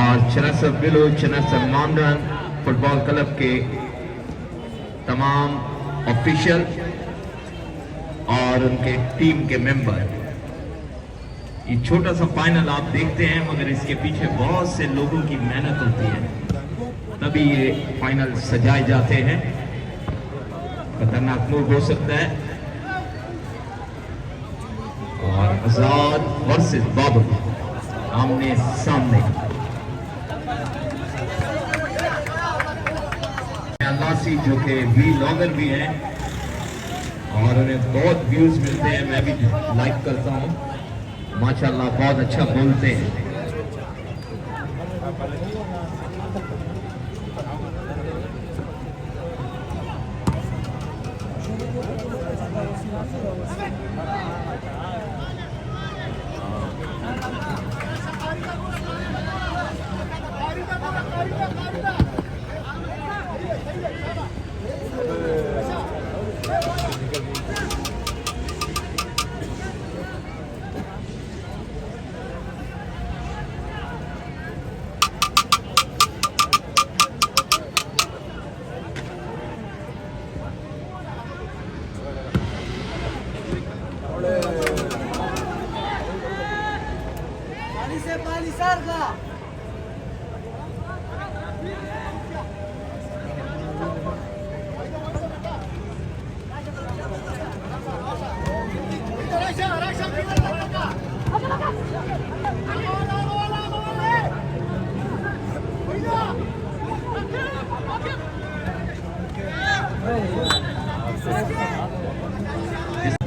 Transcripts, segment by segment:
और चनासर बिलू चनासर modern football club के तमाम ऑफिशियल और उनके टीम के मेंबर। ये छोटा सा फाइनल आप देखते हैं, मगर इसके पीछे बहुत से लोगों की मेहनत होती है, तभी ये फाइनल सजाए जाते हैं। खतरनाक मूव हो सकता है। और आजाद वर्सेस बाबर आमने सामने। अल्लासी जो कि व्लॉगर भी हैं और उन्हें बहुत व्यूज मिलते हैं, मैं भी लाइक करता हूं, माशाल्लाह बहुत अच्छा बोलते हैं।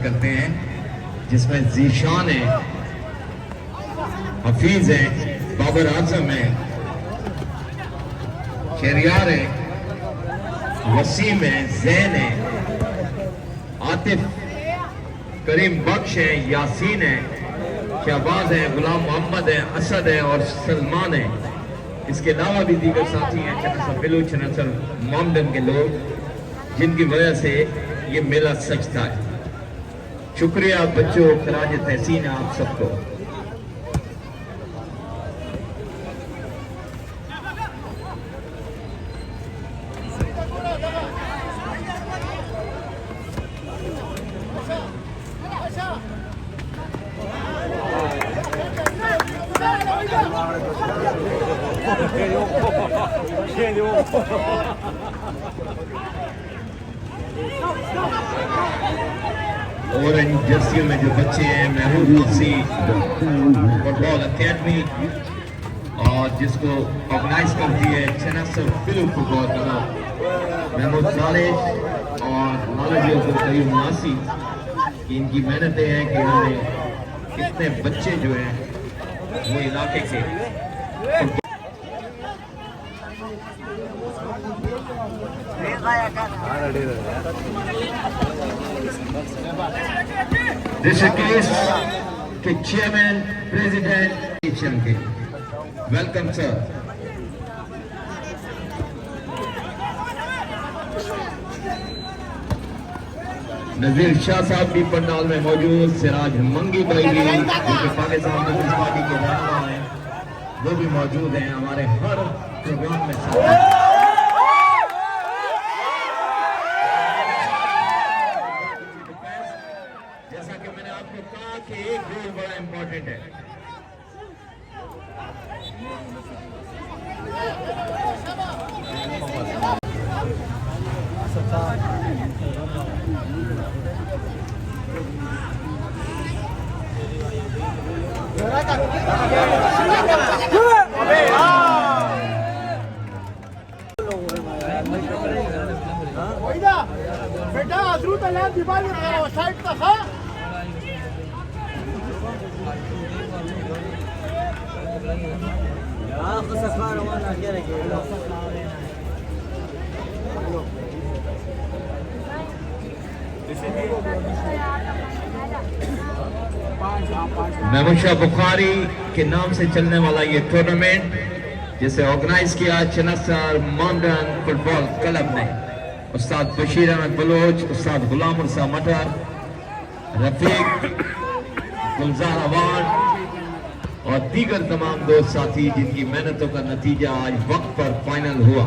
करते हैं जिसमें जीशान है, हफीज है, बाबर आजम है, शहरियार है, वसीम है, जैन है, आतिफ, करीम बख्श है, यासीन है, शहबाज है, गुलाम मोहम्मद है, असद है और सलमान है। इसके अलावा भी दीगर साथी हैं, चनासर बिलू चनासर मॉडर्न के लोग, जिनकी वजह से ये मेला सजता है। शुक्रिया बच्चों, खराज तहसीन आप सबको। ऑरेंज जर्सियों में जो बच्चे हैं, महमूद सी फुटबॉल अकेडमी और जिसको ऑर्गेनाइज करती है चनासर बिलू फुटबॉल क्लब, महमूद सालेह और नॉलेज करीम नासी, इनकी मेहनतें हैं कि इन्होंने कितने बच्चे जो हैं वो इलाके के। ऋषिकेश के चेयरमैन प्रेसिडेंट के वेलकम सर। नजीर शाह साहब भी पंडाल में मौजूद, सिराज मंगी भाई भी जो कि पाकिस्तान पीपल्स पार्टी के रहनुमा हैं, वो भी मौजूद हैं हमारे हर प्रोग्राम में साथ। जैसा कि मैंने आपको कहा कि एक गोल बड़ा इंपॉर्टेंट है। बेटा अजरू तला दीवार साइड का था। महमूद शाह बुखारी के नाम से चलने वाला ये टूर्नामेंट, जिसे ऑर्गेनाइज किया चनासर मॉडर्न फुटबॉल क्लब ने, उस्ताद बशीर अहमद बलोच, उस्ताद गुलाम उर्सा मटर, रफीक, गुलजार अवार्ड और दीगर तमाम दोस्त साथी जिनकी मेहनतों का नतीजा आज वक्त पर फाइनल हुआ।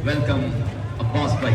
वेलकम अब्बास भाई,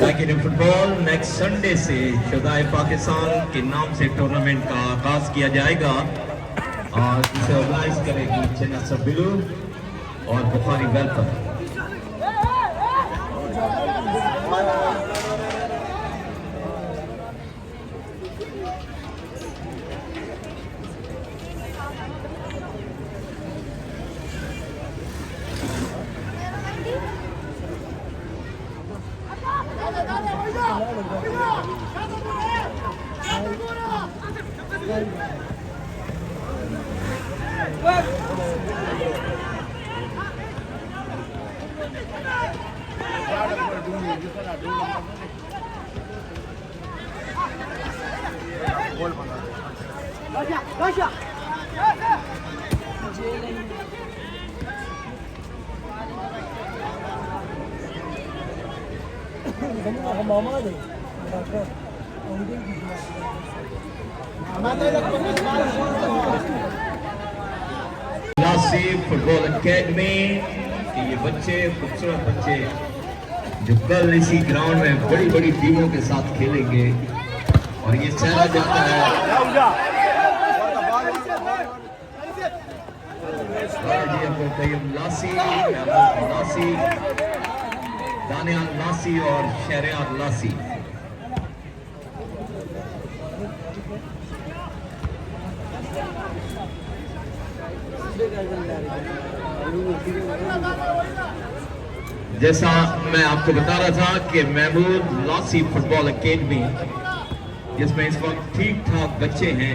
लेकिन फुटबॉल नेक्स्ट संडे से शुदाए पाकिस्तान के नाम से टूर्नामेंट का आगाज किया जाएगा और इसे ऑर्गेनाइज करेगी चेन्नई सबलू और बुखारी वेलफेयर। फुटबॉल अकेडमी कि ये बच्चे खूबसूरत बच्चे जो कल इसी ग्राउंड में बड़ी बड़ी टीमों के साथ खेलेंगे और ये चला जाता है लासी, लासी, दानियाल लासी और शहरियार लासी। जैसा मैं आपको बता रहा था कि महमूद लासी फुटबॉल अकेडमी जिसमें इस वक्त ठीक ठाक बच्चे हैं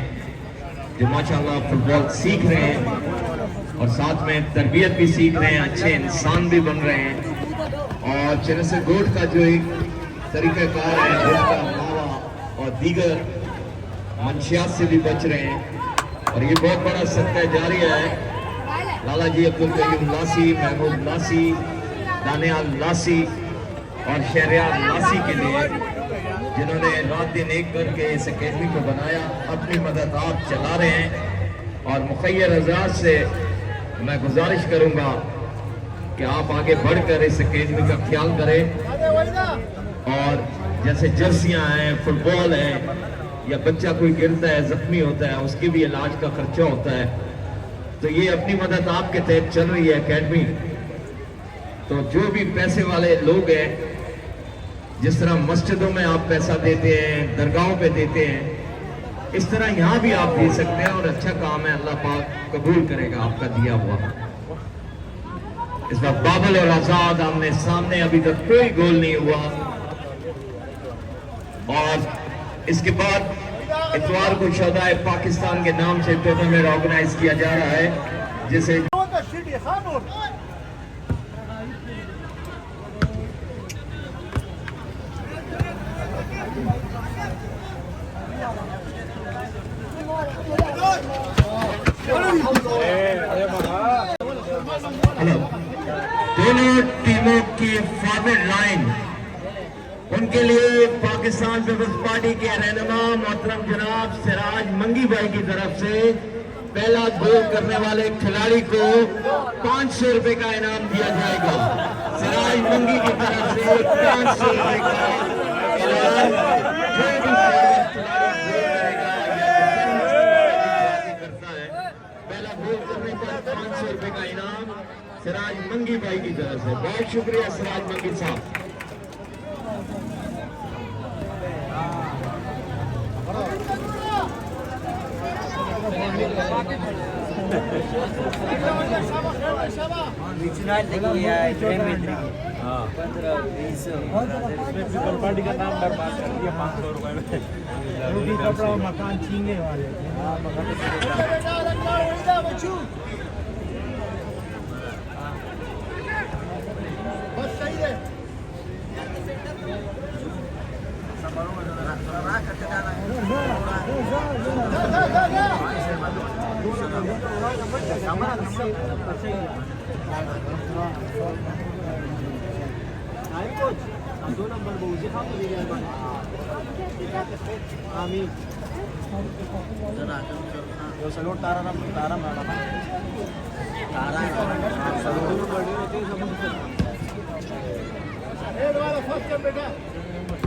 जो माशाल्लाह फुटबॉल सीख रहे हैं और साथ में तरबियत भी सीख रहे हैं, अच्छे इंसान भी बन रहे हैं और चेन्नई गोट का जो एक तरीकाकार है उसका मावा और दीगर मंशियात से भी बच रहे हैं और ये बहुत बड़ा सत्य जारी है। लाला जी अब्दुल करीम लासी, महमूद लासी, दानियाल लासी और शहरियार लासी के लिए जिन्होंने रात दिन एक करके इस अकेडमी को बनाया, अपनी मदद आप चला रहे हैं और मुखैर आजाद से मैं गुजारिश करूंगा कि आप आगे बढ़कर इस अकेडमी का ख्याल करें और जैसे जर्सियां हैं, फुटबॉल है या बच्चा कोई गिरता है, जख्मी होता है, उसके भी इलाज का खर्चा होता है, तो ये अपनी मदद आपके तहत चल रही है अकेडमी। तो जो भी पैसे वाले लोग हैं, जिस तरह मस्जिदों में आप पैसा देते हैं, दरगाहों पे देते हैं, इस तरह यहाँ भी आप दे सकते हैं और अच्छा काम है, अल्लाह पाक कबूल करेगा आपका दिया हुआ। इस वक्त बाबल और आजाद आमने सामने, अभी तक कोई गोल नहीं हुआ और इसके बाद इतवार को शौदाए पाकिस्तान के नाम से टूर्नामेंट ऑर्गेनाइज किया जा रहा है जिसे हेलो, दोनों टीमों की फॉरवर्ड लाइन, उनके लिए पाकिस्तान पीपल्स पार्टी के रहनुमा मोहतरम जनाब सिराज मंगी भाई की तरफ से पहला गोल करने वाले खिलाड़ी को 500 रुपए का इनाम दिया जाएगा। सिराज मंगी की तरफ से 500 रुपए का इनाम। जो भी फॉरवर्ड खिलाड़ी गोल करेगा या डिफेंस करता है, पहला गोल करने पर 500 रुपए का इनाम सिराज मंगी भाई की तरफ से। बहुत शुक्रिया सिराज मंगी साहब। पार्टी का नाम बर्बाद कर दिया 500 रुपए में। रोटी कपड़ा और मकान छीनने वाले बस सही है। दो नंबर बहुजी आमीन जो सलोट तारा तारा बेटा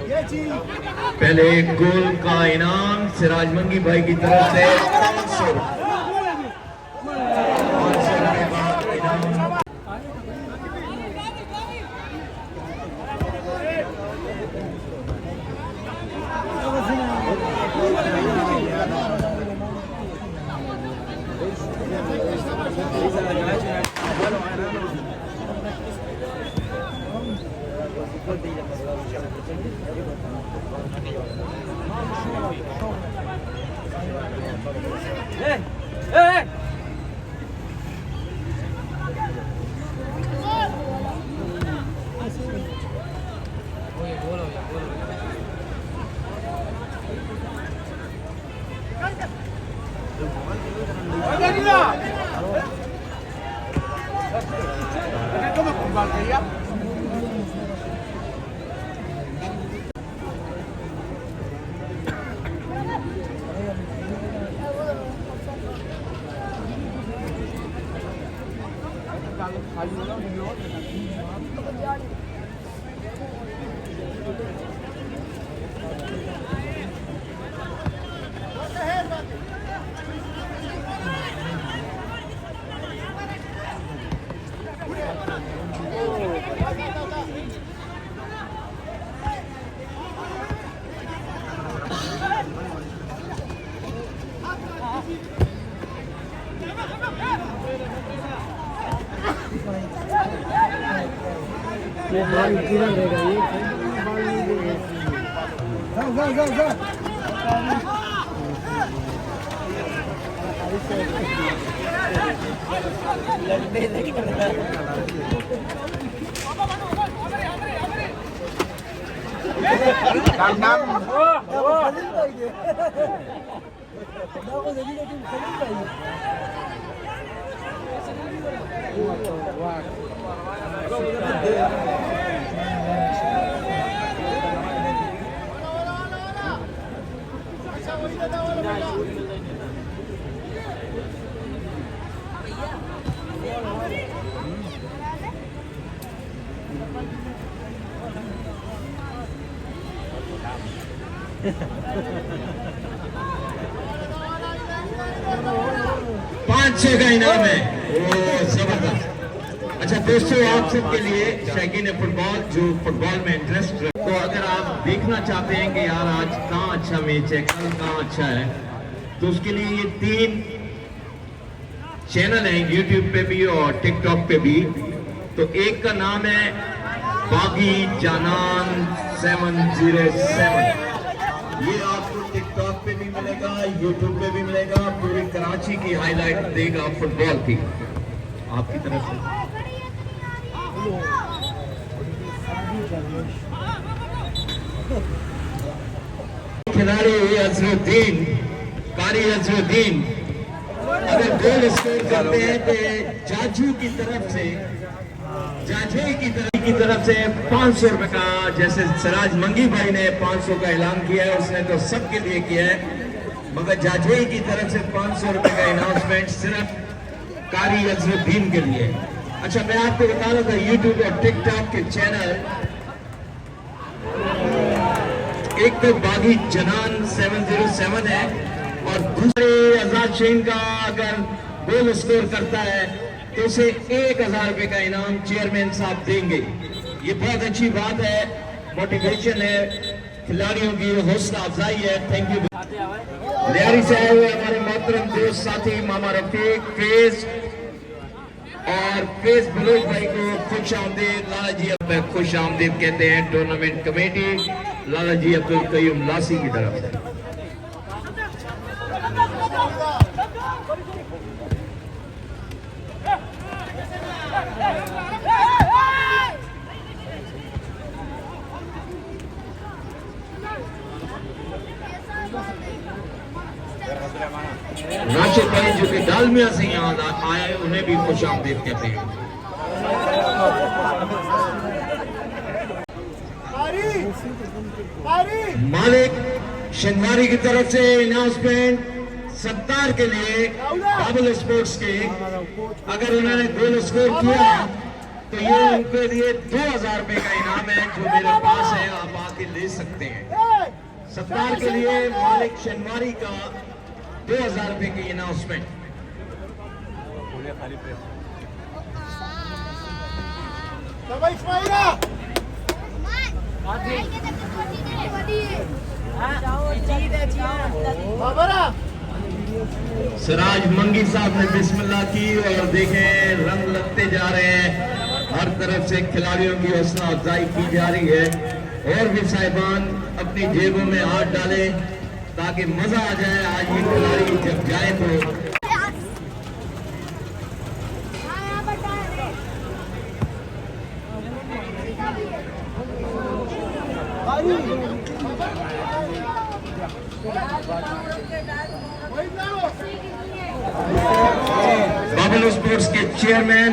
ये चीज पहले गोल का इनाम सिराज मंगी भाई की तरफ से 500 का इनाम है। वो जबरदस्त। अच्छा दोस्तों, आप सबके लिए शौकीन फुटबॉल जो फुटबॉल में इंटरेस्ट, तो अगर आप देखना चाहते हैं कि यार आज कहाँ अच्छा मैच है, कल कहाँ अच्छा है, तो उसके लिए ये 3 चैनल हैं यूट्यूब पे भी और टिकटॉक पे भी। तो एक का नाम है बागी जानान 707। ये आपको टिकटॉक पे भी मिलेगा, यूट्यूब पे भी मिलेगा। पूरी कराची की हाईलाइट देगा फुटबॉल की आपकी तरफ से। खिलाड़ी अजरुद्दीन, कारी अजरुद्दीन अगर गोल स्कोर करते हैं तो जाजू की तरफ से, जाजे की तरफ से 500 रुपए का, जैसे सिराज मंगी भाई ने 500 का ऐलान किया है, उसने तो सबके लिए किया है, मगर जाजे की तरफ से 500 रुपए का अनाउंसमेंट सिर्फ कारी अजरुद्दीन के लिए। अच्छा, मैं आपको बता रहा था यूट्यूब और टिकटॉक के चैनल, एक तो बागी जनान 707 है और दूसरे आजाद शेन का अगर गोल स्कोर करता है तो उसे 1000 रुपए का इनाम चेयरमैन साहब देंगे। ये बहुत अच्छी बात है, मोटिवेशन है, खिलाड़ियों की हौसला अफजाई है। Thank you. लियारी से आए हुए हमारे मोहतरम दोस्त साथी मामा रफीक फेज और फेज बलोच भाई को खुश आमदीद। लाला जी अब खुश आमदीद कहते हैं टूर्नामेंट कमेटी लाला जी अब्दुल कयूम लासी की तरफ से। राशिद भाई जो कि डालमिया से यहाँ आए, उन्हें भी खुश आमदीद कहते हैं। मालिक शनवारी की तरफ से अनाउंसमेंट सत्तार के लिए बाबल स्पोर्ट्स के, अगर उन्होंने गोल स्कोर किया तो ये उनके लिए 2000 रुपए का इनाम है जो मेरे पास है, आप आके ले सकते हैं। सत्तार के लिए मालिक शनवारी का 2000 रुपए की अनाउंसमेंट। सिराज मंगी साहब ने बिस्मिल्लाह की और देखें रंग लगते जा रहे हैं, हर तरफ से खिलाड़ियों की हौसला अफजाई की जा रही है। और भी साहिबान अपनी जेबों में हाथ डालें ताकि मजा आ जाए। आज ये खिलाड़ी जब जाए तो बाबल स्पोर्ट्स के चेयरमैन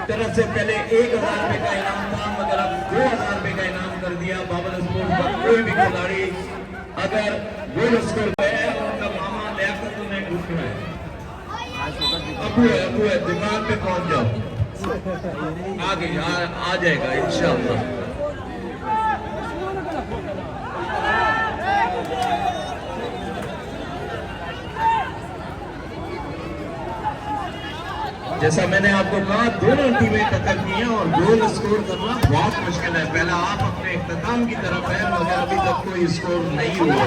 तरफ से पहले 1000 रुपए का इनाम था, मगर अब 2000 रुपए का इनाम कर दिया। बाबल स्पोर्ट्स का कोई भी खिलाड़ी अगर गोल स्कोर है, उनका मामा लियाकत में ढूंढ रहा है, अबू है दिमाग पे पहुंच जाओ, आगे आ जाएगा इंशाअल्लाह। जैसा मैंने आपको कहा, दोनों टीमें टक्कर की हैं और गोल स्कोर करना बहुत मुश्किल है। पहले आप अपने इख्तिताम की तरफ है, मगर अभी तक कोई स्कोर नहीं हुआ।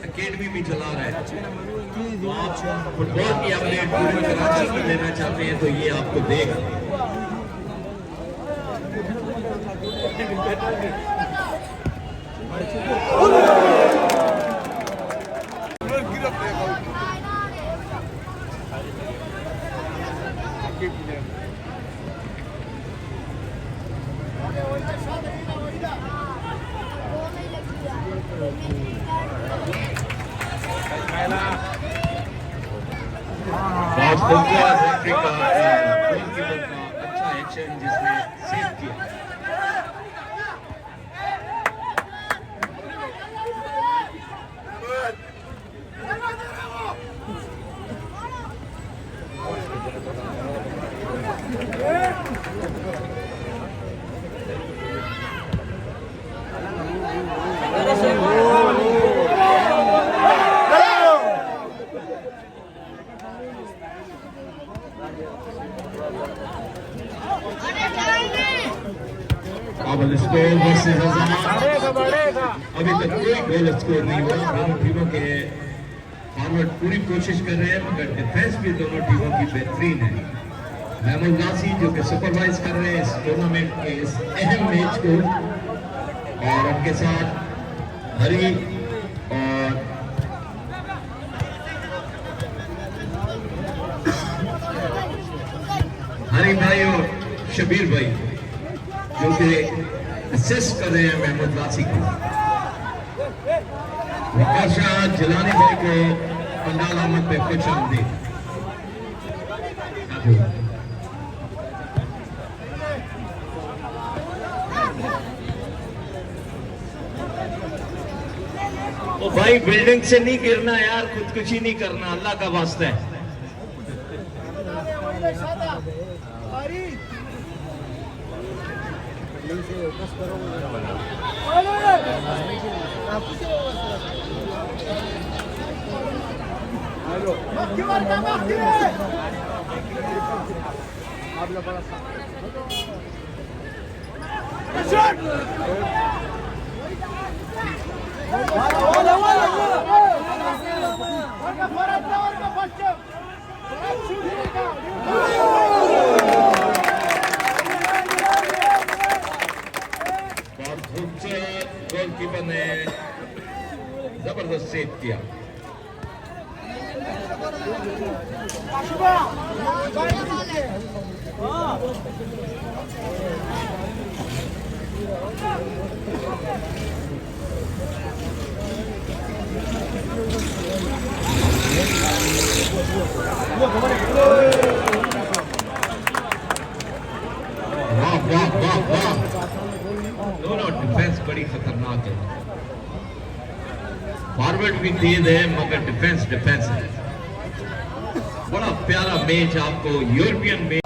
अकेडमी भी चला रहा है, तो आप फुटबॉल की अपडेट पूरी कराची की लेना चाहते हैं तो ये आपको देगा। अच्छा एक्शन जिसने सेव किया। बाबल स्कोर वर्सेस अभी तक कोई गोल स्कोर नहीं हुआ। दोनों टीमों के फॉरवर्ड पूरी कोशिश कर रहे हैं, मगर डिफेंस भी दोनों टीमों की बेहतरीन है। महमूद नासी जो कि सुपरवाइज कर रहे हैं इस टूर्नामेंट के इस अहम मैच को, और उनके साथ हरी और हरी भाई और शबीर भाई जो कि असिस्ट कर रहे हैं महमूद नासी को। वकार शाह जिलानी भाई को पंडाल अहमद पे खुश आमदीद। तो भाई बिल्डिंग से नहीं गिरना यार, खुदकुशी नहीं करना, अल्लाह का वास्ता है। गोलकीपर ने जबरदस्त सेव किया। वाह वाह वाह वाह, दोनों डिफेंस बड़ी खतरनाक है। फॉरवर्ड भी तेज है मगर डिफेंस है। बड़ा प्यारा मैच आपको यूरोपियन मैच।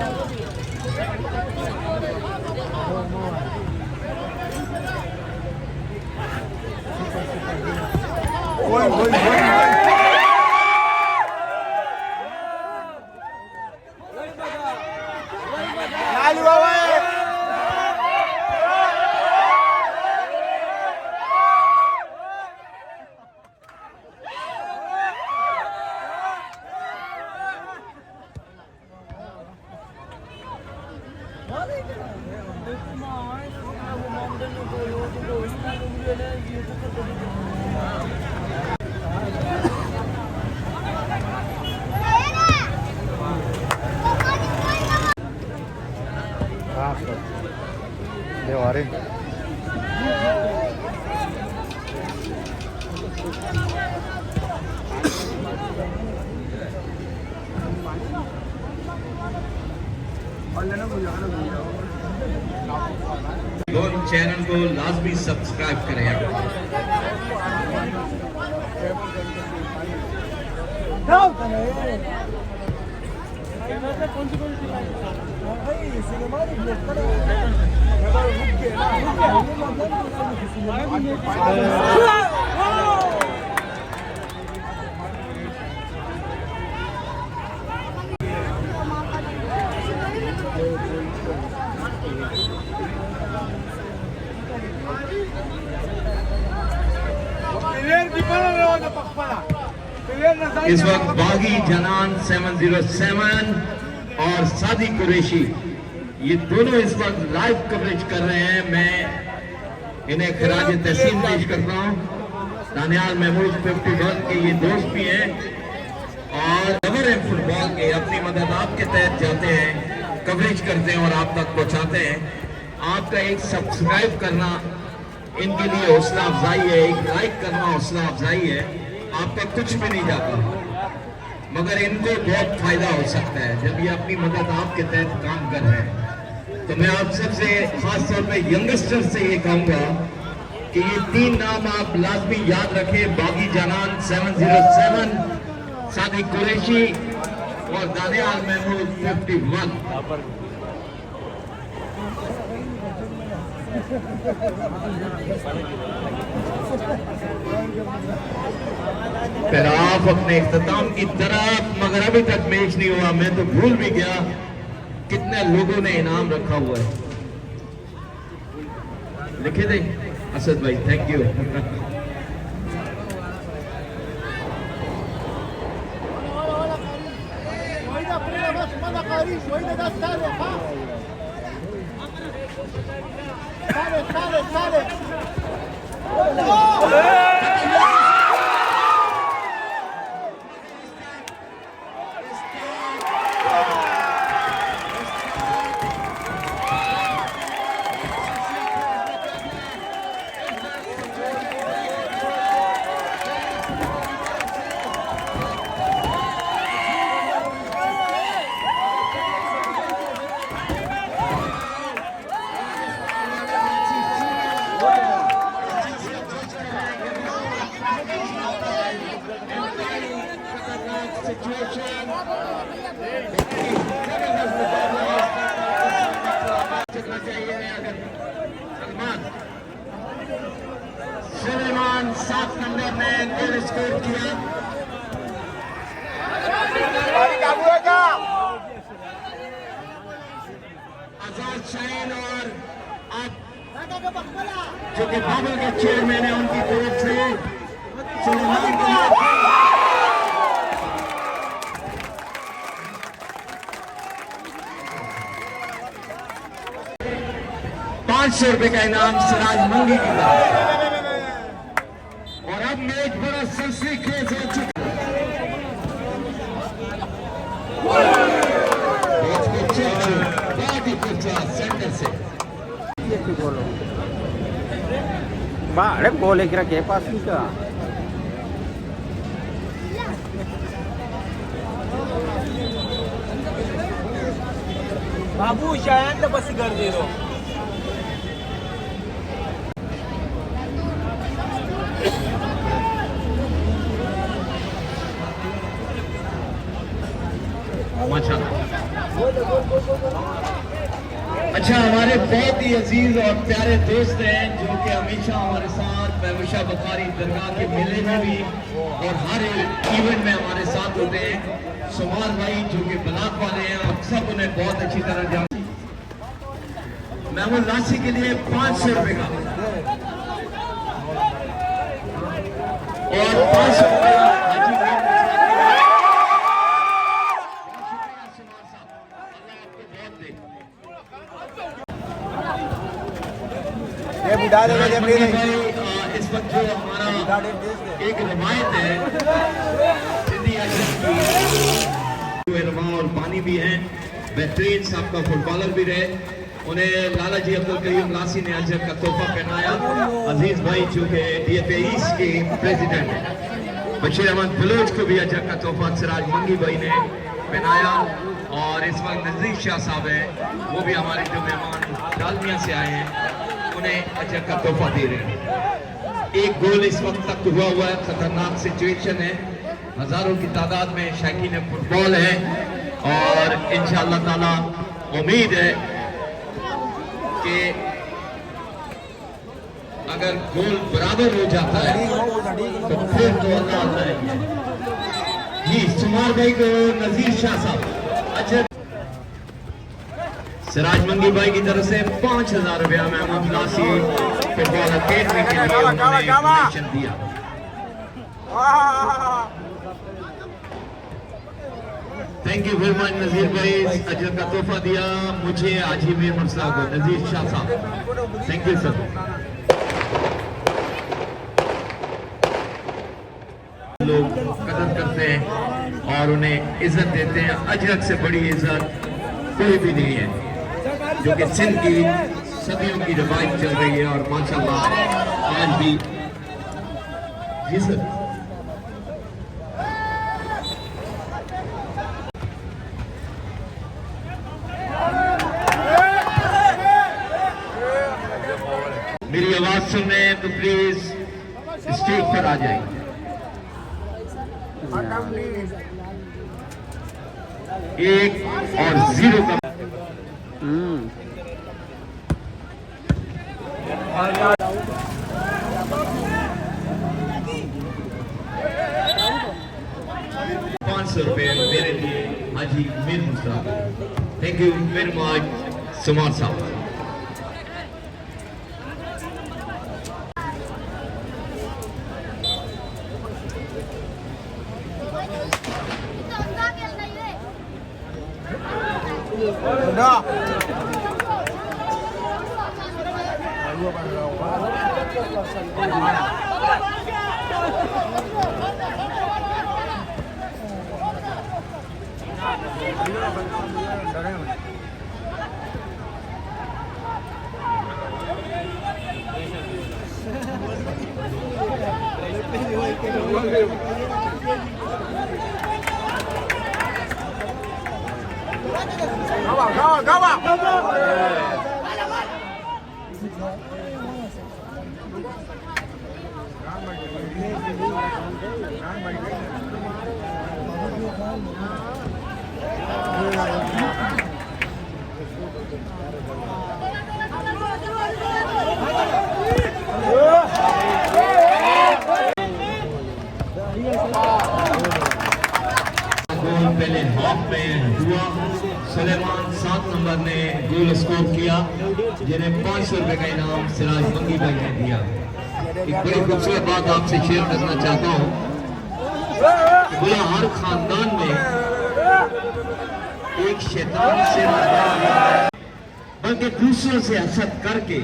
चैनल को लाजमी सब्सक्राइब करें। इस वक्त बागी जनान 707 और सादी कुरैशी ये दोनों इस वक्त लाइव कवरेज कर रहे हैं। मैं इन्हें खराज तहसीन पेश करता हूँ। दानियाल महमूद 51 के ये दोस्त भी हैं और खबर है फुटबॉल के, अपनी मदद आपके तहत जाते हैं, कवरेज करते हैं और आप तक पहुँचाते हैं। आपका एक सब्सक्राइब करना इनके लिए हौसला अफजाई है, एक लाइक करना हौसला अफजाई है। आपका कुछ भी नहीं जाता मगर इनको बहुत फायदा हो सकता है जब ये अपनी मदद आपके तहत काम कर रहे हैं। तो मैं आप सबसे खास तौर पे यंगस्टर से ये कहूंगा कि ये 3 नाम आप लाजमी याद रखें, बागी जनान 707, सादी कुरैशी और दानियाल महमूद 51। आप अपने इख्तिताम की तरफ, मगर अभी तक मैच नहीं हुआ। मैं तो भूल भी गया कितने लोगों ने इनाम रखा हुआ है। लिखे दे असद भाई, थैंक यू। अपने बस मना करी कोई नहीं दस साले हाँ साले साले साले सुलेमान 7 नंबर ने गोल स्कोर किया। आजाद शाहीन और अब जो कि बाबल के चेयरमैन है उनकी तरफ से सुलेमान को 500 रुपए का इनाम सिराज मंगी की तरफ। और अब मैच बड़ा सनसनीखेज हो चुका बहुत ही खूबसूरत सेंटर से Vale, boleh kira-kira pasti kah? बाबू शायद बस कर दे दो अच्छा, हमारे बहुत ही अजीज और प्यारे दोस्त हैं जो कि हमेशा हमारे साथ महबूशा बुखारी दरगाह के मेले में भी और हर इवेंट में हमारे साथ होते हैं। सुमार भाई जो कि बलाक वाले हैं और सब उन्हें बहुत अच्छी तरह जानते हैं। महमूद लासी के लिए 500 रुपए का और 500 रुपए इस वक्त जो हमारा एक रवायत है सिंधी रवा और पानी भी है, बेहतरीन साहब का फुटबॉलर भी रहे। उन्हें लाला जी अब्दुल करीम लासी ने अजहर का तोहफा पहनाया। अजीज भाई जो कि DFA ईस्ट के प्रेसिडेंट हैं, बशीर अहमद बलोच को भी अजहर का तोहफा सिराज मंगी भाई ने पहनाया। और इस वक्त नजीर शाह साहब हैं, वो भी हमारे जो मेहमान डालमिया से आए हैं उन्हें अजहर का तोहफा दे रहे हैं। एक गोल इस वक्त तक हुआ है, खतरनाक सिचुएशन है, हजारों की तादाद में शौकीन फुटबॉल है और इंशाअल्लाह ताला उम्मीद है कि अगर गोल बराबर हो जाता है तो फिर तो अल्लाह है जी। सुमार भाई को नजीर शाह साहब अच्छा सिराज मंगी भाई की तरफ से 5000 रुपया महमूद लासी फुटबॉल अकेडमी के लिए उन्होंने डोनेशन दिया। थैंक यू वेरी मच नजीर भाई, अजर का तोहफा दिया मुझे आजी मीर मुर्सला को, नजीर शाह साहब, थैंक यू सर। लोग कदर करते हैं और उन्हें इज्जत देते हैं। अजरक से बड़ी इज्जत कोई भी नहीं है, जो कि सिंध की सदियों की रवायत चल रही है और माशाल्लाह आज भी। जी सर, मेरी आवाज सुन रहे हैं तो प्लीज स्टेज पर आ जाएं। 1 और 0 का 500 रुपए मेरे लिए Haji Mir Mursala. Thank you very much Sumar साहब। गोल पहले हाफ में हुआ। सुलेमान 7 नंबर ने गोल स्कोर किया, जिन्हें 500 रुपए का इनाम सिराज मंगी भाई ने दिया। एक बड़ी खूबसूरत बात आपसे शेयर करना चाहता हूँ, बोला हर खानदान में एक शैतान से बल्कि दूसरों से हसद करके,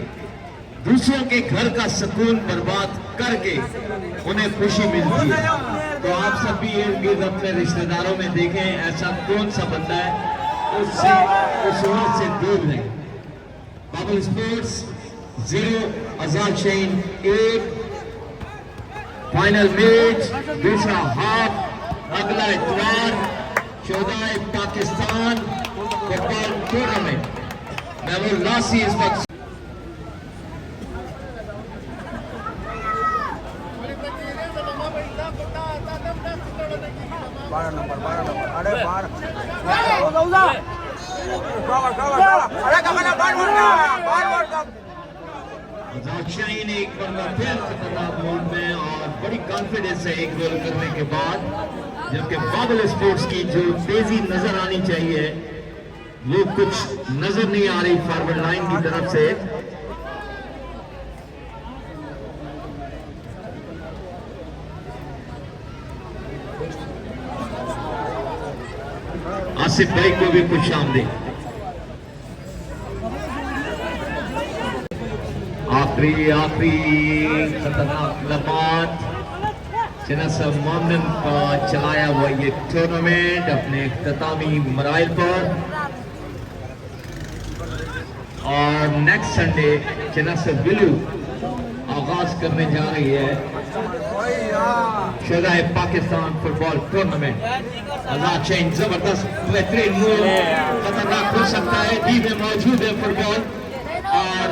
दूसरों के घर का सुकून बर्बाद करके उन्हें खुशी मिलती है। तो आप सब भी इर्द गिर्द अपने रिश्तेदारों में देखें ऐसा कौन सा बंदा है, उससे उस से दूर रहें। बाबल स्पोर्ट्स 0, आजाद शाहीन 1। फाइनल मैच दूसरा हाफ अगला इतवार 14 पाकिस्तान फुटबॉल टूर्नामेंट। महमूद लासी इस वक्त शाहीन एक बार फिर खतरनाक मोड में और बड़ी कॉन्फिडेंस है एक गोल करने के बाद, जबकि बाबल स्पोर्ट्स की जो तेजी नजर आनी चाहिए वो कुछ नजर नहीं आ रही फॉरवर्ड लाइन की तरफ से। आसिफ भाई को भी कुछ आमदीद। आखिरी खतरनाक लम्हात चनासर मोमिन का चलाया हुआ ये टूर्नामेंट अपने इख्तितामी मराइल पर। और नेक्स्ट संडे चनासर बिलू आगाज करने जा रही है शोधाए पाकिस्तान फुटबॉल टूर्नामेंट। आजाद शाहीन जबरदस्त बेहतरीन मूव, खतरनाक हो सकता है, डी में मौजूद है फुटबॉल। और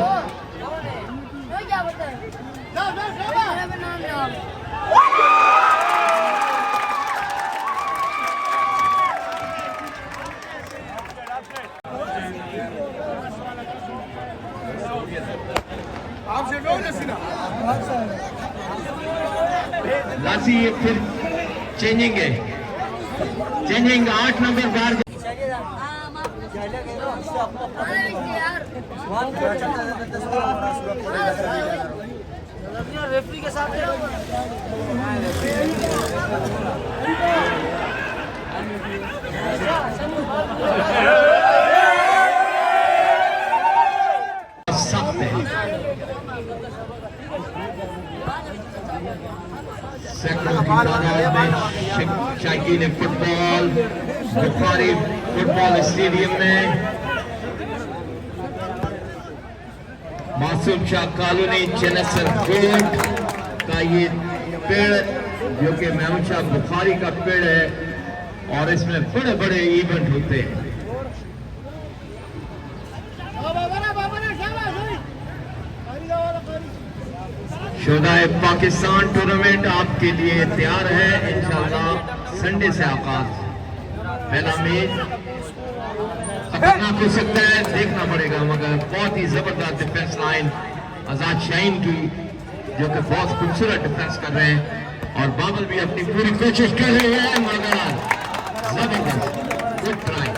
लासी ये फिर चेंजिंग है, चेंजिंग 8 नंबर बार रेफरी के साथ सख्त है। शायकीन फुटबॉल बुखारी फुटबॉल स्टेडियम में मासूम शाह कॉलोनी चनसर कोट का ये पेड़ जो कि महमूद शाह बुखारी का पेड़ है और इसमें बड़े बड़े इवेंट होते हैं। शोधाए पाकिस्तान टूर्नामेंट आपके लिए तैयार है, इंशाअल्लाह संडे से आगाज। पहला मैच खतरनाक हो सकता है, देखना पड़ेगा, मगर बहुत ही जबरदस्त डिफेंस लाइन आजाद शाहीन की जो कि बहुत खूबसूरत डिफेंस कर रहे हैं और बाबल भी अपनी पूरी कोशिश कर रहे हैं, मगर जबरदस्त गुड ट्राई।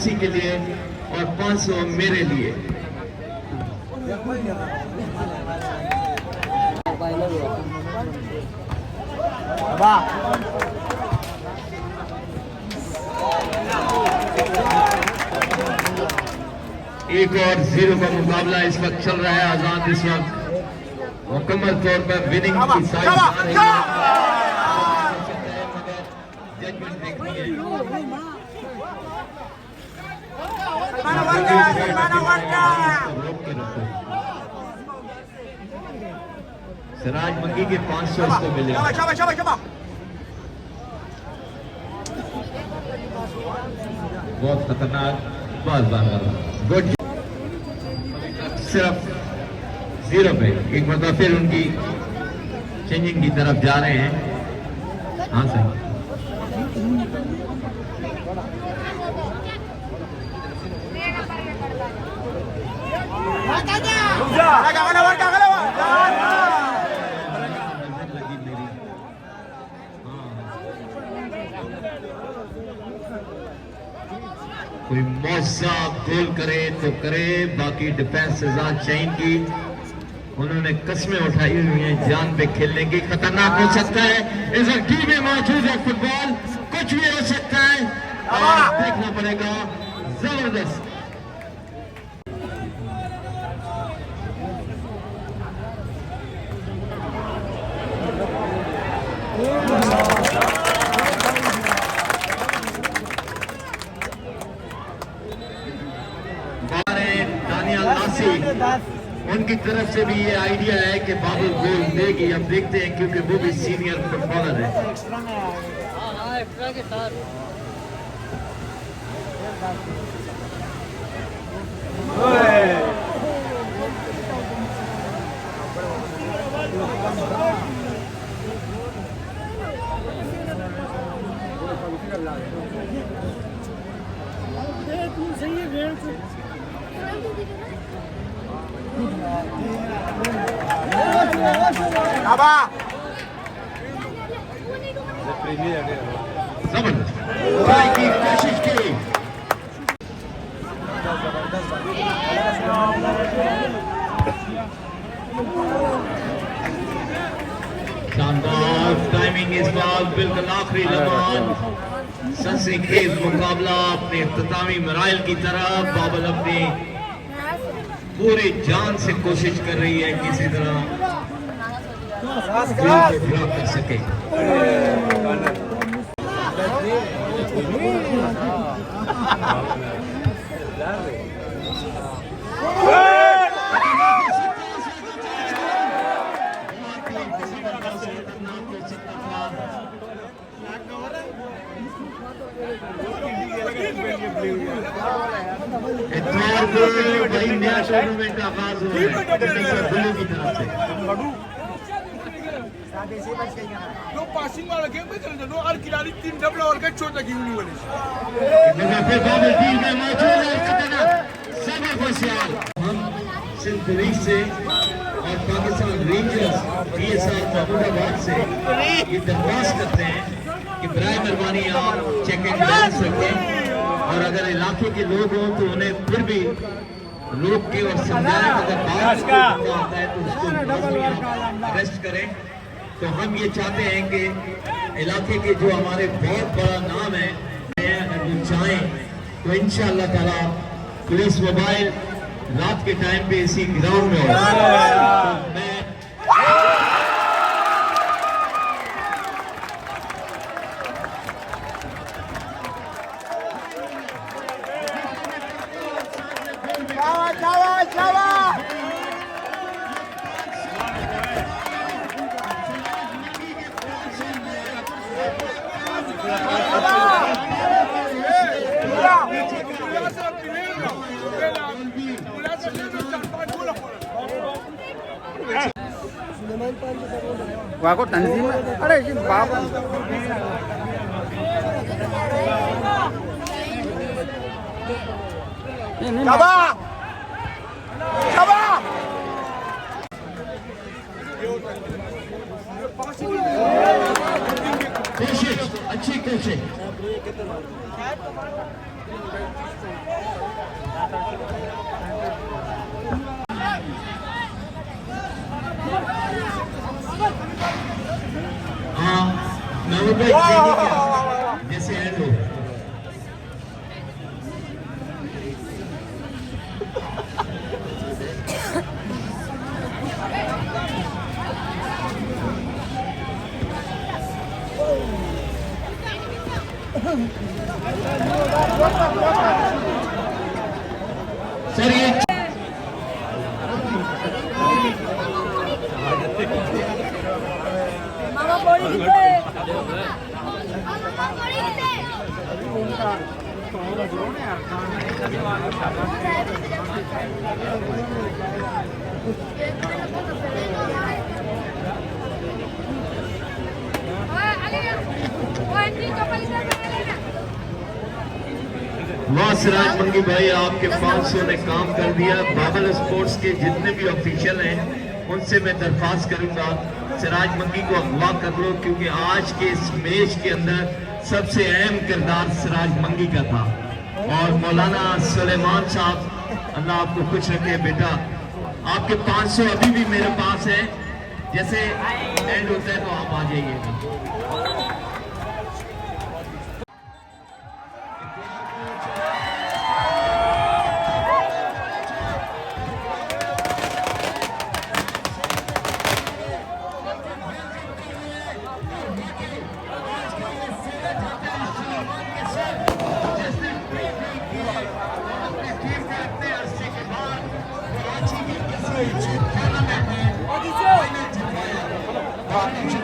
वापसी के लिए और 500 मेरे लिए। एक और 0 का मुकाबला इस वक्त चल रहा है। आजाद इस वक्त मुकम्मल तौर पर विनिंग की साइड आ रही है, मगर जजमेंट देखनी है। सिराज मंगी के 500 इसको मिले। बहुत खतरनाक बात गुड। सिर्फ 0 पे एक मतलब फिर उनकी चेंजिंग की तरफ जा रहे हैं। हाँ सर, कोई मौसा गोल करे तो करे, बाकी डिफेंस आजाद चैन की उन्होंने कस्में उठाई हुई हैं जान पे खेलने की। खतरनाक हो सकता है, इस वक्त टीम में मौजूद है फुटबॉल, कुछ भी हो सकता है और देखना पड़ेगा। जबरदस्त उनकी तरफ से भी ये आइडिया है कि बाबू गोल देगी। अब देखते हैं क्योंकि वो भी सीनियर फुटबॉलर है। जबरदस्त ट्राई की कोशिश की। शानदार टाइमिंग इस बार, बिल्कुल आखिरी लम्हात सनसनीखेज मुकाबला अपने इख्तितामी मराइल की तरफ। बाबल अपनी पूरी जान से कोशिश कर रही है किसी तरह ब्लॉक कर सके। भाई नया टूर्नामेंट का आगाज हुआ है की तरफ से। No passing वाला गेम में चल दो और खिलाड़ी 3 डबल और का चोट लगी हुई वाली। फिर बाबल टीम में मौजूद है खतरनाक सबर खुशियाल। हम सिंध पुलिस से और पाकिस्तान रेंजर्स DSR महमूदाबाद से ये दरख्वास्त करते हैं कि बराए मेहरबानी आप चेक एंड बैलेंस रखें और अगर इलाके के लोग हों तो उन्हें फिर भी रोक के और समझाएं। अगर बाहर आता है तो उसको अरेस्ट करें। तो हम ये चाहते हैं कि इलाके के जो हमारे बहुत बड़ा नाम है, अगर वो चाहें तो इंशाअल्लाह ताला पुलिस मोबाइल रात के टाइम पे इसी ग्राउंड में होगा। तो मैं Wah, tanzim ada sih bapak. Ini coba. कोशिश अच्छी कोशिश। होगा वाह, इतनी वाह, क्या? वाह, वाह, वाह। जैसे एंड हो सर ये Mama boli dite. Mama boli dite. वाह सिराज मंगी भाई, आपके 500 ने काम कर दिया। बाबल स्पोर्ट्स के जितने भी ऑफिशियल हैं उनसे मैं दरख्वास्त करूंगा सिराज मंगी को अगवा कर लो, क्योंकि आज के इस मैच के अंदर सबसे अहम किरदार सिराज मंगी का था। और मौलाना सुलेमान साहब, अल्लाह आपको खुश रखे बेटा। आपके 500 अभी भी मेरे पास है, जैसे एंड होता है तो आप आ जाइएगा। Audition.